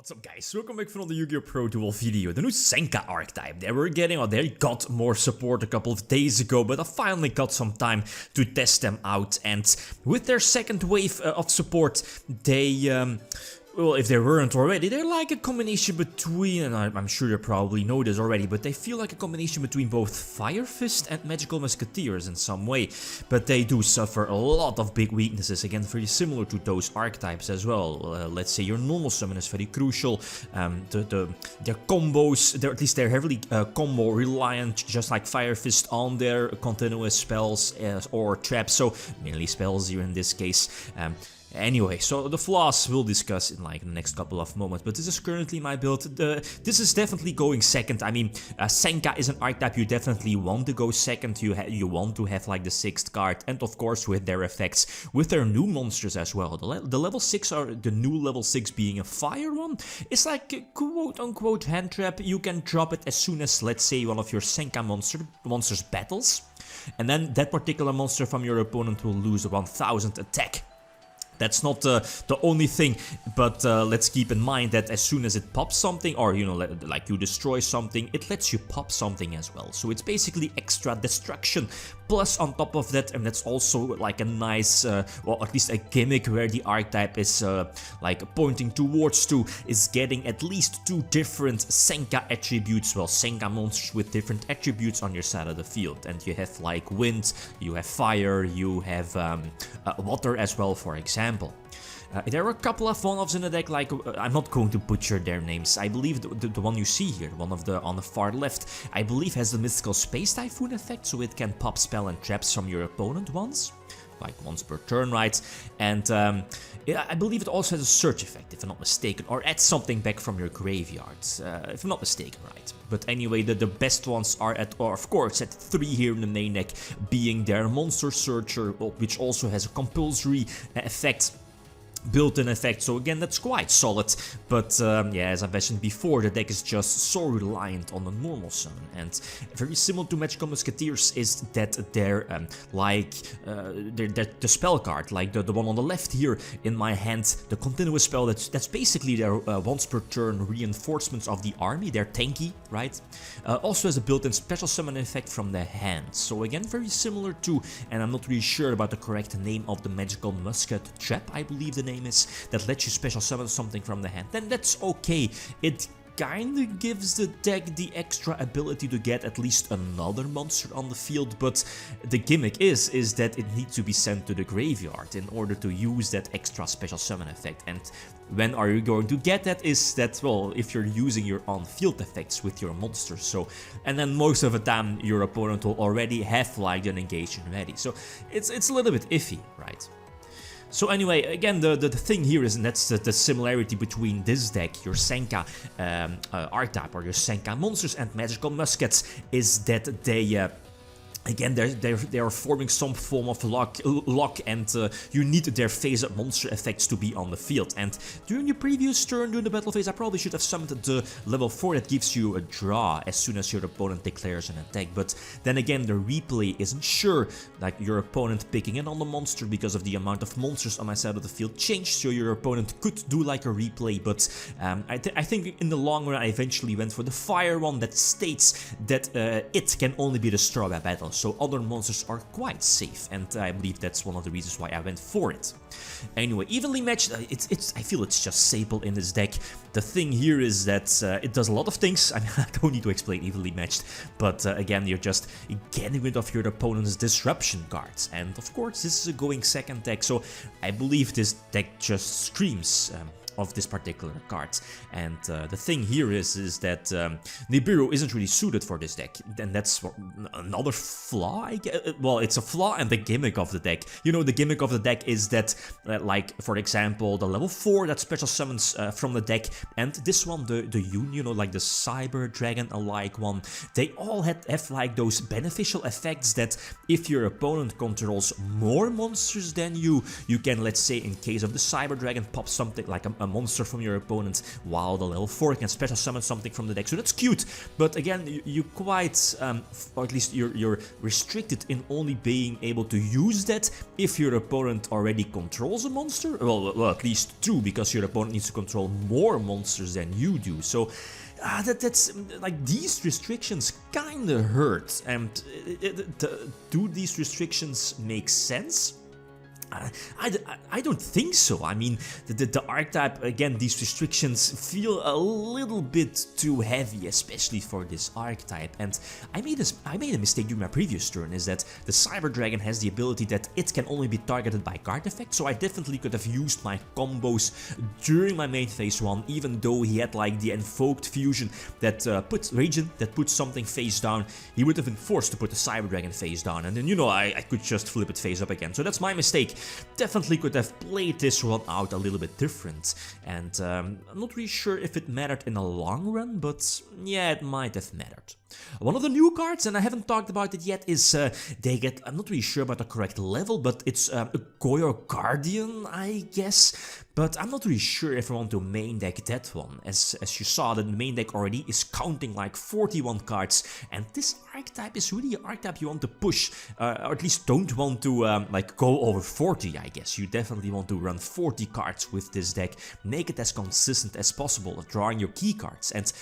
What's up guys, welcome back for another Yu-Gi-Oh! Pro Duel video. The new Senka archetype, they got more support a couple of days ago, but I finally got some time to test them out, and with their second wave of support, they well, if they weren't already, they're like a combination between, and I'm sure you probably know this already, but they feel like a combination between both Fire Fist and Magical Musketeers in some way. But they do suffer a lot of big weaknesses, again very similar to those archetypes as well. Let's say your normal summon is very crucial, their combos, at least they're heavily combo reliant, just like Fire Fist, on their continuous spells or traps, so mainly spells here in this case. Anyway, so the flaws we'll discuss in like the next couple of moments, but this is currently my build. This is definitely going second. I mean, Senka is an archetype you definitely want to go second. You want to have like the 6th card, and of course with their effects, with their new monsters as well. The level 6 are the new level 6 being a fire one. It's like a quote-unquote hand trap. You can drop it as soon as, let's say, one of your Senka monsters battles, and then that particular monster from your opponent will lose 1000 attack. That's not the only thing, but let's keep in mind that as soon as it pops something, or you know, like you destroy something, it lets you pop something as well. So it's basically extra destruction. Plus on top of that, and that's also like a nice, well, at least a gimmick where the archetype is like pointing towards to, is getting at least 2 different Senka attributes, well, Senka monsters with different attributes on your side of the field. And you have like wind, you have fire, you have water as well, for example. There are a couple of one-offs in the deck, like, I'm not going to butcher their names. I believe the one you see here, one of the on the far left, I believe has the mystical space typhoon effect, so it can pop spell and traps from your opponent once per turn, right? And I believe it also has a search effect, if I'm not mistaken, or add something back from your graveyard, if I'm not mistaken, right? But anyway, the best ones are of course at 3 here in the main deck, being their Monster Searcher, which also has a compulsory effect, built-in effect, so again that's quite solid. But yeah, as I mentioned before, the deck is just so reliant on the normal summon, and very similar to Magical Musketeers is that they're the spell card, like the one on the left here in my hand, the continuous spell, that's basically their once per turn reinforcements of the army. They're tanky, right? Also has a built-in special summon effect from the hand, so again very similar to, and I'm not really sure about the correct name of the Magical Musket Trap, I believe the name is, that lets you special summon something from the hand. Then that's okay. It kinda gives the deck the extra ability to get at least another monster on the field, but the gimmick is that it needs to be sent to the graveyard in order to use that extra special summon effect. And when are you going to get that? Is that, well, if you're using your on-field effects with your monsters. So, and then most of the time your opponent will already have like an engagement ready. So it's a little bit iffy, right? So anyway, again, the thing here is, and that's the similarity between this deck, your Senka archetype, or your Senka monsters, and Magical Muskets, is that they again, they are forming some form of lock, and you need their phase-up monster effects to be on the field. And during your previous turn, during the battle phase, I probably should have summoned the level 4 that gives you a draw as soon as your opponent declares an attack. But then again, the replay isn't sure, like your opponent picking in on the monster, because of the amount of monsters on my side of the field changed, so your opponent could do like a replay. But I think in the long run, I eventually went for the fire one that states that it can only be destroyed by battle. So other monsters are quite safe, and I believe that's one of the reasons why I went for it. Anyway, evenly matched, I feel it's just staple in this deck. The thing here is that it does a lot of things. I mean, I don't need to explain evenly matched, but again, you're just getting rid of your opponent's disruption cards. And of course, this is a going second deck, so I believe this deck just screams of this particular card. And the thing here is that Nibiru isn't really suited for this deck, and that's another flaw, I guess. Well, it's a flaw and the gimmick of the deck. You know, the gimmick of the deck is that, like, for example, the level 4 that special summons from the deck, and this one, the Yun, you know, like the Cyber Dragon-alike one, they all have like those beneficial effects that if your opponent controls more monsters than you can, let's say, in case of the Cyber Dragon, pop something like a a monster from your opponent, while the level 4 can special summon something from the deck, so that's cute. But again, you quite, or at least you're restricted in only being able to use that if your opponent already controls a monster. Well, at least 2, because your opponent needs to control more monsters than you do. So that's like, these restrictions kinda hurt. And do these restrictions make sense? I don't think so. I mean, the archetype, again, these restrictions feel a little bit too heavy, especially for this archetype. And I made a mistake during my previous turn, is that the Cyber Dragon has the ability that it can only be targeted by card effect, so I definitely could have used my combos during my main phase 1, even though he had like the invoked fusion that puts region, that puts something face down. He would have been forced to put the Cyber Dragon face down, and then, you know, I could just flip it face up again. So that's my mistake. Definitely could have played this one out a little bit different, and I'm not really sure if it mattered in the long run, but yeah, it might have mattered. One of the new cards, and I haven't talked about it yet, is they get, I'm not really sure about the correct level, but it's a Yugioh Guardian, I guess. But I'm not really sure if I want to main deck that one. As you saw, the main deck already is counting like 41 cards, and this archetype is really an archetype you want to push, or at least don't want to like go over 40, I guess. You definitely want to run 40 cards with this deck, make it as consistent as possible, drawing your key cards. And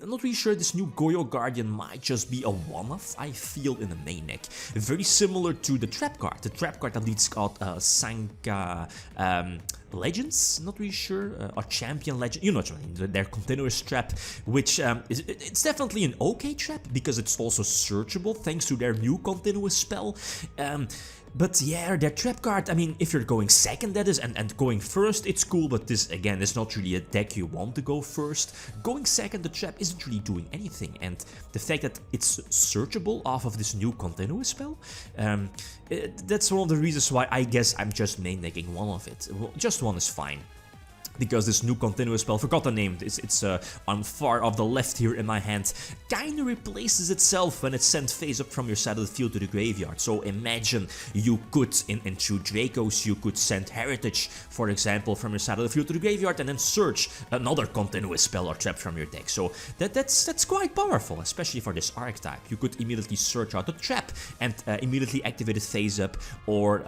I'm not really sure, this new Yugioh Guardian might just be a one-off, I feel, in the main deck. Very similar to the trap card. The trap card, I believe it's called Senka Legends, not really sure, or Champion Legend, you know what I mean, their continuous trap, which it's definitely an okay trap, because it's also searchable thanks to their new continuous spell. But yeah, their trap card, I mean, if you're going second, that is, and going first, it's cool, but this, again, is not really a deck you want to go first. Going second, the trap isn't really doing anything, and the fact that it's searchable off of this new continuous spell, that's one of the reasons why I guess I'm just main decking one of it. Well, just one is fine. Because this new continuous spell, forgot the name, it's on far off the left here in my hand, kinda replaces itself when it's sent face up from your side of the field to the graveyard. So imagine you could, in 2 Dracos, you could send Heritage, for example, from your side of the field to the graveyard, and then search another continuous spell or trap from your deck. So that's quite powerful, especially for this archetype. You could immediately search out a trap and immediately activate it face up, or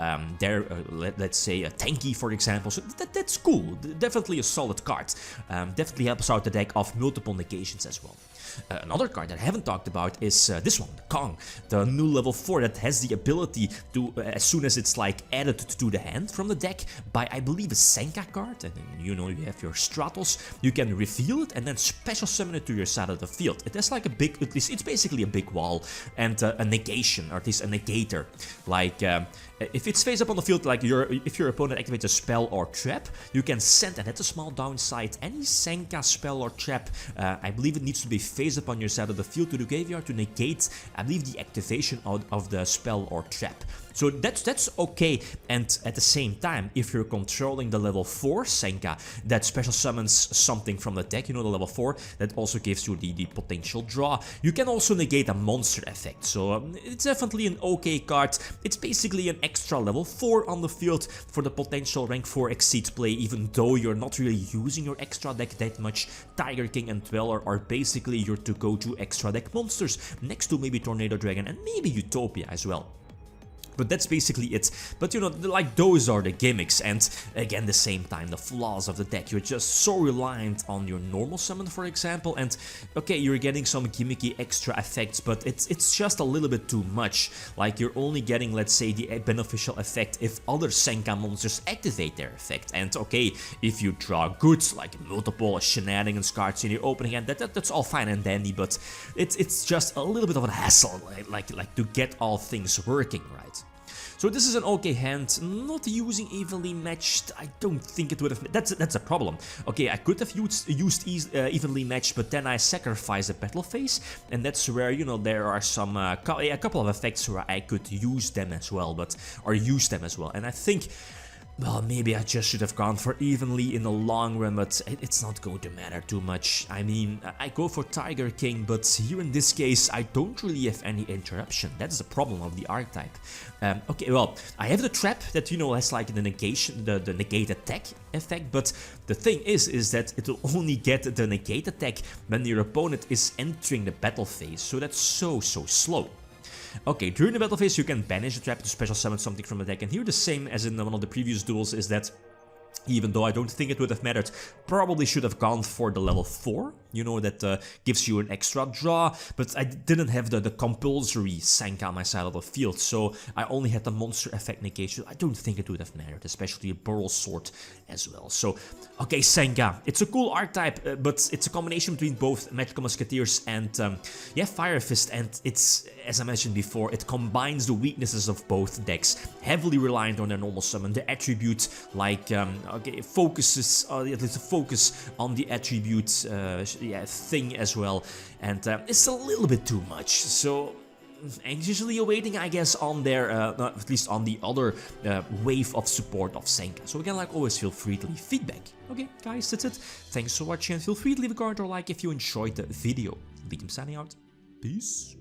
let's say a Tanky, for example. So that's cool. Definitely a solid card. Definitely helps out the deck of multiple negations as well. Another card that I haven't talked about is this one, Kong, the new level 4 that has the ability to, as soon as it's like added to the hand from the deck by, I believe, a Senka card, and then, you know, you have your Stratos, you can reveal it and then special summon it to your side of the field. It has like a big, at least it's basically a big wall and a negation, or at least a negator. Like, if it's face up on the field, like if your opponent activates a spell or trap, you can send, and that's a small downside, any Senka spell or trap, I believe it needs to be face up on your side of the field to the graveyard to negate, I believe, the activation of the spell or trap. So that's okay, and at the same time, if you're controlling the level 4 Senka that special summons something from the deck, you know, the level 4, that also gives you the potential draw, you can also negate a monster effect. So it's definitely an okay card. It's basically an extra level 4 on the field for the potential rank 4 Exceed play, even though you're not really using your extra deck that much. Tiger King and Dweller are basically your to-go-to extra deck monsters, next to maybe Tornado Dragon and maybe Utopia as well. But that's basically it. But you know, like, those are the gimmicks, and again, the same time, the flaws of the deck. You're just so reliant on your normal summon, for example, and okay, you're getting some gimmicky extra effects, but it's just a little bit too much. Like, you're only getting, let's say, the beneficial effect if other Senka monsters activate their effect. And okay, if you draw goods, like multiple shenanigans cards in your opening hand, that's all fine and dandy, but it's just a little bit of a hassle, like to get all things working, right? So this is an okay hand, not using evenly matched, I don't think it would have, that's a problem. Okay, I could have used evenly matched, but then I sacrifice the battle phase, and that's where, you know, there are some, a couple of effects where I could use them as well, and I think well, maybe I just should have gone for evenly in the long run, but it's not going to matter too much. I mean, I go for Tiger King, but here in this case, I don't really have any interruption. That's the problem of the archetype. Okay, well, I have the trap that, you know, has like the negation, the negate attack effect, but the thing is that it will only get the negate attack when your opponent is entering the battle phase, so that's so slow. Okay, during the battle phase you can banish the trap to special summon something from the deck, and here the same as in one of the previous duels is that, even though I don't think it would have mattered, probably should have gone for the level 4, you know, that gives you an extra draw, but I didn't have the compulsory Senka on my side of the field, so I only had the monster effect negation. I don't think it would have mattered, especially a Burl Sword as well. So, okay, Senka, it's a cool archetype, but it's a combination between both Magical Musketeers and, yeah, Fire Fist, and it's, as I mentioned before, it combines the weaknesses of both decks, heavily reliant on their normal summon, the attribute, like, okay, focuses, at least focus on the attribute, yeah, thing as well, and it's a little bit too much, so anxiously awaiting, I guess, on their, at least on the other wave of support of Senka. So again, like always, feel free to leave feedback. Okay, guys, that's it. Thanks for watching, and feel free to leave a comment or like if you enjoyed the video. Lithium signing out. Peace.